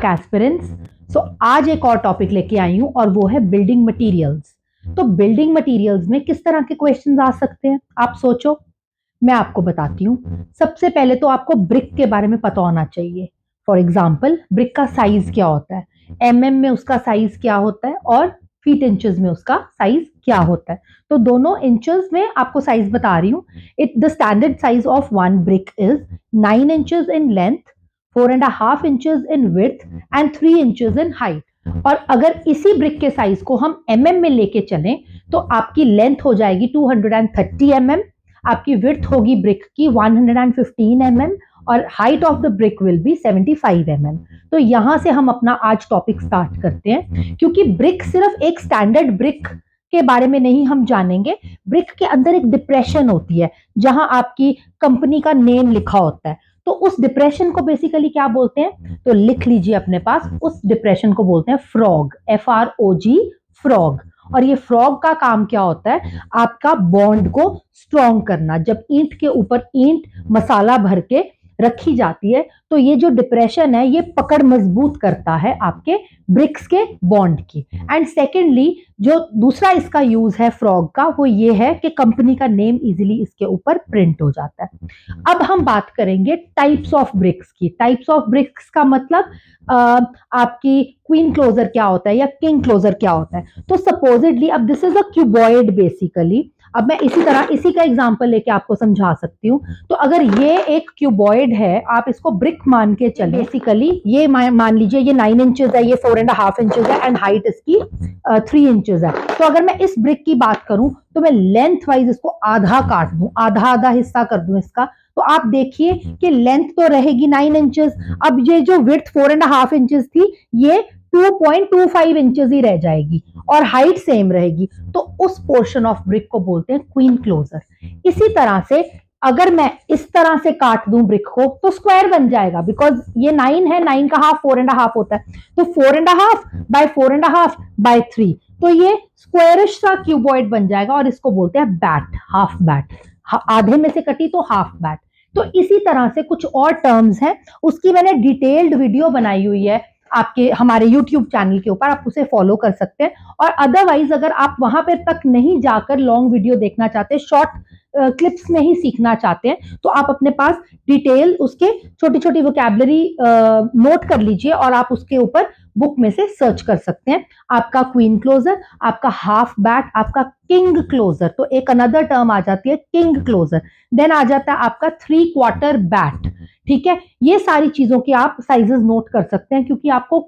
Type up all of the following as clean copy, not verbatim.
Back aspirants. सो आज एक और टॉपिक लेके आई हूं और वो है बिल्डिंग मटेरियल्स। तो बिल्डिंग मटेरियल्स में किस तरह के क्वेश्चंस आ सकते हैं आप सोचो, मैं आपको बताती हूँ। सबसे पहले तो आपको ब्रिक के बारे में पता होना चाहिए। फॉर एग्जाम्पल, ब्रिक का साइज क्या होता है, एमएम में उसका साइज क्या होता है और फीट इंचेस में उसका साइज क्या होता है। तो दोनों इंचेस में आपको साइज बता रही हूँ। The standard size of one brick is 9 inches in length, 4.5 inches in width and 3 inches in height. और अगर इसी ब्रिक के साइज को हम एमएम में लेके चलें तो आपकी लेंथ हो जाएगी 230 एमएम, आपकी विड्थ होगी ब्रिक की 115 mm और height of the brick will be 75 mm। तो यहां से हम अपना आज टॉपिक स्टार्ट करते हैं, क्योंकि ब्रिक सिर्फ एक स्टैंडर्ड ब्रिक के बारे में नहीं हम जानेंगे। ब्रिक के अंदर एक डिप्रेशन होती है जहां आपकी कंपनी का नेम लिखा होता है। तो उस डिप्रेशन को बेसिकली क्या बोलते हैं, तो लिख लीजिए अपने पास, उस डिप्रेशन को बोलते हैं फ्रॉग, FROG, फ्रॉग। और ये फ्रॉग का काम क्या होता है, आपका बॉन्ड को स्ट्रॉन्ग करना। जब ईंट के ऊपर ईंट मसाला भर के रखी जाती है तो ये जो डिप्रेशन है ये पकड़ मजबूत करता है आपके ब्रिक्स के बॉन्ड की। एंड सेकेंडली जो दूसरा इसका यूज है फ्रॉग का, वो ये है कि कंपनी का नेम इजीली इसके ऊपर प्रिंट हो जाता है। अब हम बात करेंगे टाइप्स ऑफ ब्रिक्स की। टाइप्स ऑफ ब्रिक्स का मतलब आपकी क्वीन क्लोजर क्या होता है या किंग क्लोजर क्या होता है। तो सपोजिटली अब this is a cuboid basically. अब मैं इसी तरह इसी का एग्जांपल लेके आपको समझा सकती हूँ। तो अगर ये एक क्यूबॉइड है, आप इसको ब्रिक मान के चले, बेसिकली ये मान लीजिए ये 9 इंचेस है, ये 4.5 इंचेस है एंड हाइट इसकी 3 इंचेस है। तो अगर मैं इस ब्रिक की बात करूं तो मैं लेंथ वाइज इसको आधा काट दूं, आधा आधा हिस्सा कर दूं इसका, तो आप देखिए कि लेंथ तो रहेगी 9 इंचेस। अब ये जो विड्थ 4.5 इंचेस थी ये 2.25 इंचेस ही रह जाएगी और हाइट सेम रहेगी। तो उस पोर्शन ऑफ ब्रिक को बोलते हैं क्वीन क्लोजर। इसी तरह से अगर मैं इस तरह से काट दूं ब्रिक को तो स्क्वायर बन जाएगा, बिकॉज ये 9 है, 9 का हाफ 4.5 होता है। तो 4.5 बाय 4.5 बाय 3, तो ये स्क्वायरिश सा क्यूबॉइड बन जाएगा और इसको बोलते हैं बैट, हाफ बैट। आधे में से कटी तो हाफ बैट। तो इसी तरह से कुछ और टर्म्स हैं, उसकी मैंने डिटेल्ड वीडियो बनाई हुई है आपके हमारे YouTube चैनल के ऊपर, आप उसे फॉलो कर सकते हैं। और अदरवाइज अगर आप वहां पर तक नहीं जाकर लॉन्ग वीडियो देखना चाहते, शॉर्ट क्लिप्स में ही सीखना चाहते हैं, तो आप अपने पास डिटेल उसके छोटी छोटी वोकैबुलरी नोट कर लीजिए और आप उसके ऊपर बुक में से सर्च कर सकते हैं। आपका क्वीन क्लोजर, आपका हाफ बैट, आपका किंग क्लोजर, तो एक अनदर टर्म आ जाती है किंग क्लोजर। देन आ जाता है आपका 3/4 बैट। ठीक है, ये सारी चीजों की आप साइजेस नोट कर सकते हैं, क्योंकि आपको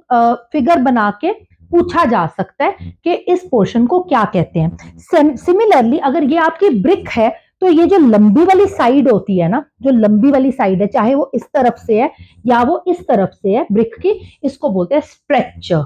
फिगर बना के पूछा जा सकता है कि इस पोर्शन को क्या कहते हैं। सिमिलरली अगर ये आपकी ब्रिक है तो ये जो लंबी वाली साइड होती है ना, जो लंबी वाली साइड है, चाहे वो इस तरफ से है या वो इस तरफ से है ब्रिक की, इसको बोलते हैं स्ट्रेचर।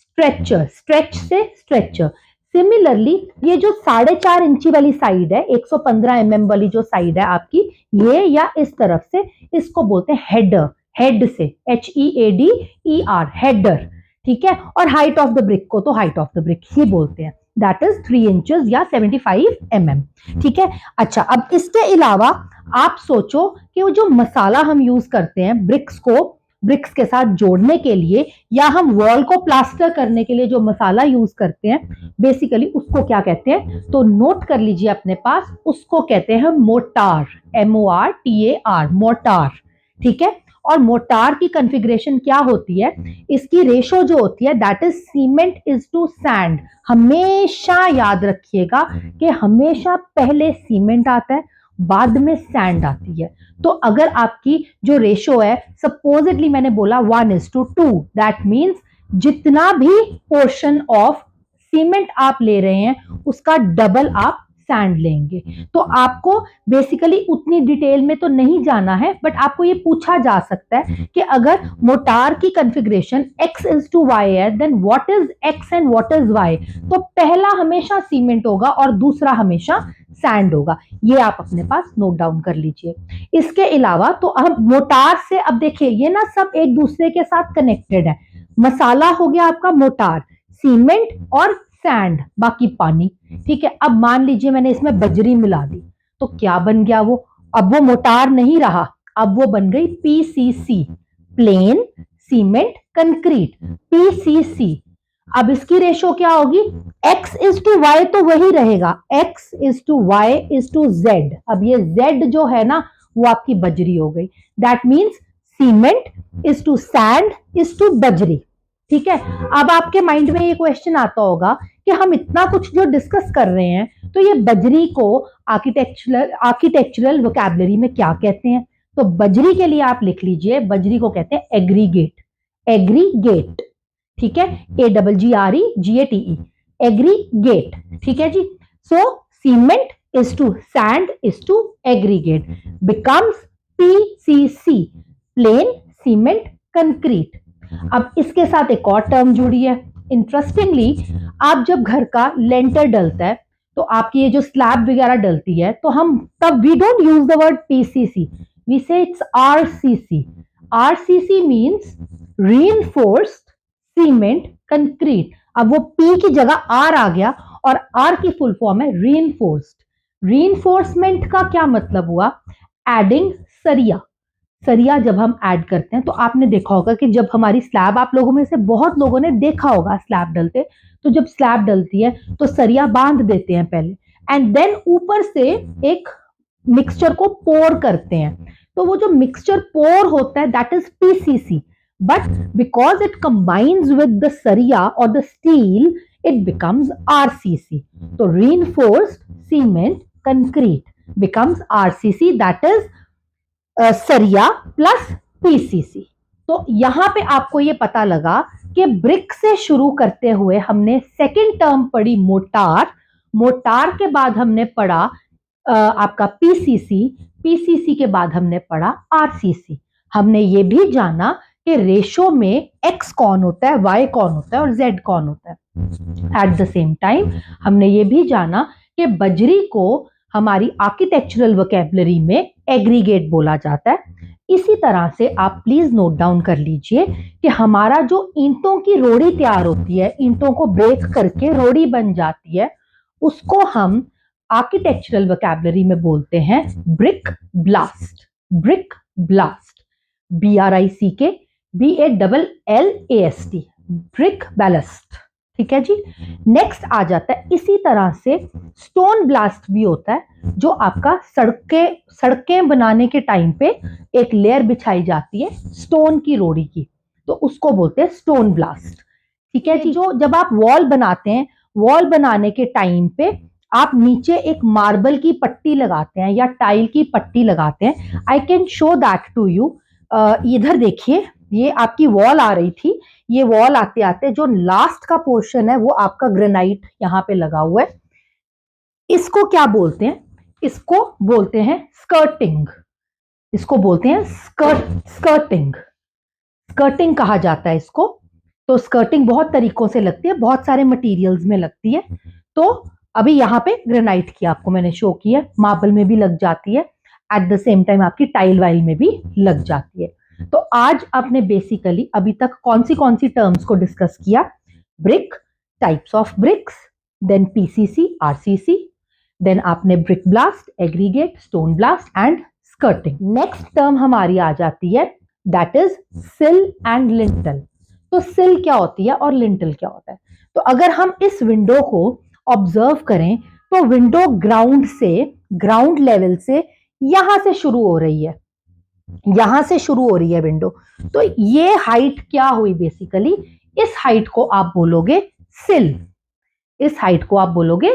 स्ट्रेचर, स्ट्रेच से स्ट्रेचर। सिमिलरली ये जो 4.5 इंची वाली साइड है, 115 mm वाली जो साइड है आपकी, ये या इस तरफ से, इसको बोलते हैं हेडर। हेड से HEADER, हेडर। ठीक है, और हाइट ऑफ द ब्रिक को तो हाइट ऑफ द ब्रिक ही बोलते हैं, दैट इज 3 इंचेस या 75 mm। ठीक है, अच्छा अब इसके अलावा आप सोचो कि वो जो मसाला हम यूज करते हैं ब्रिक्स को ब्रिक्स के साथ जोड़ने के लिए, या हम वॉल को प्लास्टर करने के लिए जो मसाला यूज करते हैं, बेसिकली उसको क्या कहते हैं, तो नोट कर लीजिए अपने पास, उसको कहते हैं मोटार, MORTAR, मोटार। ठीक है, और मोटार की कॉन्फ़िगरेशन क्या होती है, इसकी रेशो जो होती है that is cement is to sand. हमेशा याद रखिएगा कि हमेशा पहले सीमेंट आता है, बाद में सैंड आती है। तो अगर आपकी जो रेशो है, सपोजिटली मैंने बोला 1:2, दैट मीन्स जितना भी पोर्शन ऑफ सीमेंट आप ले रहे हैं उसका डबल आप सैंड लेंगे। तो आपको बेसिकली उतनी डिटेल में तो नहीं जाना है, बट आपको ये पूछा जा सकता है कि अगर मोटार की कॉन्फ़िगरेशन X:Y है, then what is X and what is Y। तो पहला हमेशा सीमेंट होगा और दूसरा हमेशा सैंड होगा। ये आप अपने पास नोट डाउन कर लीजिए। इसके अलावा तो हम मोटार से, अब देखिए ये ना सब एक दूसरे के साथ कनेक्टेड है। मसाला हो गया आपका मोटार, सीमेंट और सैंड, बाकी पानी। ठीक है, अब मान लीजिए मैंने इसमें बजरी मिला दी, तो क्या बन गया वो, अब वो मोटार नहीं रहा, अब वो बन गई PCC, plain cement, concrete, PCC। अब इसकी रेशो क्या होगी, x इज टू वाई तो वही रहेगा, x is to y is to z। अब ये z जो है ना वो आपकी बजरी हो गई। That means cement is to sand is to बजरी। ठीक है, अब आपके माइंड में ये क्वेश्चन आता होगा कि हम इतना कुछ जो डिस्कस कर रहे हैं तो ये बजरी को आर्किटेक्चरल वोकैबुलरी में क्या कहते हैं। तो बजरी के लिए आप लिख लीजिए, बजरी को कहते हैं एग्रीगेट। एग्रीगेट, ठीक है, AGGREGATE, एग्रीगेट। ठीक है जी। So cement is to sand is to aggregate, becomes PCC, plain cement concrete. अब इसके साथ एक और टर्म जुड़ी है। इंटरेस्टिंगली, आप जब घर का लेंटर डलता है तो आपकी ये जो स्लैब वगैरह डलती है तो हम तब we don't use the word PCC, we say it's RCC। RCC means reinforced cement concrete. अब वो P की जगह R आ गया और R की फुल फॉर्म है रीइंफोर्स्ड। रीइंफोर्समेंट का क्या मतलब हुआ, एडिंग सरिया। सरिया जब हम ऐड करते हैं तो आपने देखा होगा कि जब हमारी स्लैब, आप लोगों में से बहुत लोगों ने देखा होगा स्लैब डलते, तो जब स्लैब डलती है तो सरिया बांध देते हैं पहले, एंड देन ऊपर से एक मिक्सचर को पोर करते हैं। तो वो जो मिक्सचर पोर होता है that is PCC, but because it combines with the सरिया और the still it becomes RCC। तो reinforced cement concrete becomes RCC, that is सरिया प्लस PCC। तो यहां पे आपको ये पता लगा कि ब्रिक से शुरू करते हुए हमने सेकंड टर्म पढ़ी मोटार, मोटार के बाद हमने पढ़ा आपका PCC, PCC के बाद हमने पढ़ा RCC। हमने ये भी जाना कि रेशो में x कौन होता है, y कौन होता है और z कौन होता है। एट द सेम टाइम हमने ये भी जाना कि बजरी को हमारी आर्किटेक्चरल वोकैबुलरी में एग्रीगेट बोला जाता है। इसी तरह से आप प्लीज नोट डाउन कर लीजिए कि हमारा जो ईंटों की रोड़ी तैयार होती है, ईंटों को ब्रेक करके रोड़ी बन जाती है, उसको हम आर्किटेक्चरल वोकैबुलरी में बोलते हैं brick blast. Brick blast, BRICK BALLAST, brick ballast. ठीक है जी। नेक्स्ट आ जाता है, इसी तरह से स्टोन ब्लास्ट भी होता है, जो आपका सड़कें बनाने के टाइम पे एक लेयर बिछाई जाती है स्टोन की रोड़ी की, तो उसको बोलते हैं स्टोन ब्लास्ट। ठीक है जी। जो जब आप वॉल बनाते हैं, वॉल बनाने के टाइम पे आप नीचे एक मार्बल की पट्टी लगाते हैं या टाइल की पट्टी लगाते हैं। I can show that to you. इधर देखिए, ये आपकी वॉल आ रही थी, ये वॉल आते आते जो लास्ट का पोर्शन है वो आपका ग्रेनाइट यहाँ पे लगा हुआ है। इसको क्या बोलते हैं, इसको बोलते हैं स्कर्टिंग। इसको बोलते हैं स्कर्टिंग, स्कर्टिंग कहा जाता है इसको। तो स्कर्टिंग बहुत तरीकों से लगती है, बहुत सारे मटेरियल्स में लगती है। तो अभी यहाँ पे ग्रेनाइट की आपको मैंने शो किया, मार्बल में भी लग जाती है, एट द सेम टाइम आपकी टाइल वाइल में भी लग जाती है। तो आज आपने बेसिकली अभी तक कौन सी टर्म्स को डिस्कस किया, brick, types of bricks, then PCC, RCC, then आपने brick ballast, aggregate, stone ballast and skirting. Next term हमारी आ जाती है that is sill and lintel. तो सिल क्या होती है और लिंटल क्या होता है। तो अगर हम इस विंडो को ऑब्जर्व करें तो विंडो ग्राउंड लेवल से यहां से शुरू हो रही है, यहां से शुरू हो रही है विंडो। तो ये हाइट क्या हुई, बेसिकली इस हाइट को आप बोलोगे सिल, इस हाइट को आप बोलोगे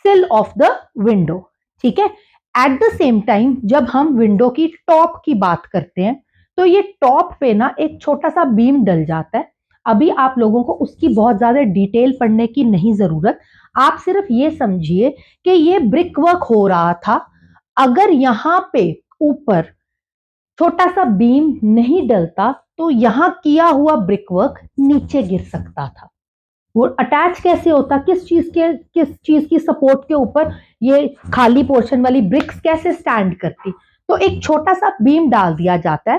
सिल ऑफ द विंडो। ठीक है। एट द सेम टाइम जब हम विंडो की टॉप की बात करते हैं तो ये टॉप पे ना एक छोटा सा बीम डल जाता है। अभी आप लोगों को उसकी बहुत ज्यादा डिटेल पढ़ने की नहीं जरूरत, आप सिर्फ ये समझिए कि ये ब्रिक वर्क हो रहा था। अगर यहां पे ऊपर छोटा सा बीम नहीं डलता तो यहां किया हुआ ब्रिक वर्क नीचे गिर सकता था। वो अटैच कैसे होता, किस चीज की सपोर्ट के ऊपर ये खाली पोर्शन वाली ब्रिक्स कैसे स्टैंड करती। तो एक छोटा सा बीम डाल दिया जाता है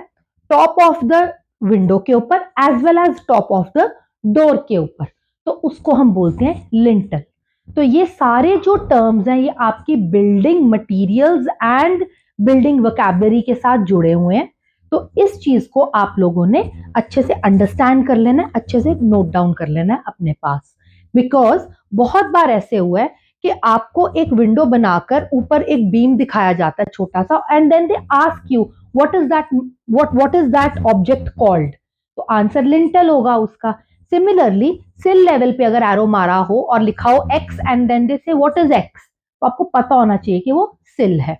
टॉप ऑफ द विंडो के ऊपर as well as top of the door के ऊपर, तो उसको हम बोलते हैं लिंटल। तो ये सारे जो टर्म्स हैं ये आपकी building materials and building vocabulary के साथ जुड़े हुए हैं। तो इस चीज को आप लोगों ने अच्छे से अंडरस्टैंड कर लेना है, अच्छे से नोट डाउन कर लेना है अपने पास। बिकॉज बहुत बार ऐसे हुआ है कि आपको एक विंडो बनाकर ऊपर एक बीम दिखाया जाता है छोटा सा, and then they ask you what is that object called, तो आंसर लिंटल होगा उसका। सिमिलरली सिल लेवल पे अगर एरो मारा हो और लिखा हो एक्स एंड देन दे से व्हाट इज एक्स, तो आपको पता होना चाहिए कि वो सिल है।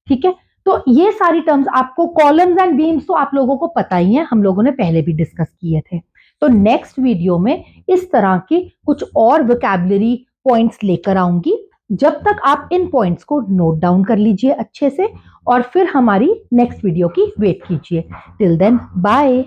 ठीक है, तो ये सारी टर्म्स आपको, कॉलम्स एंड बीम्स तो आप लोगों को पता ही है, हम लोगों ने पहले भी डिस्कस किए थे। तो नेक्स्ट वीडियो में इस तरह की कुछ और वोकैबुलरी पॉइंट्स लेकर आऊंगी। जब तक आप इन पॉइंट्स को नोट डाउन कर लीजिए अच्छे से, और फिर हमारी नेक्स्ट वीडियो की वेट कीजिए। Till then bye.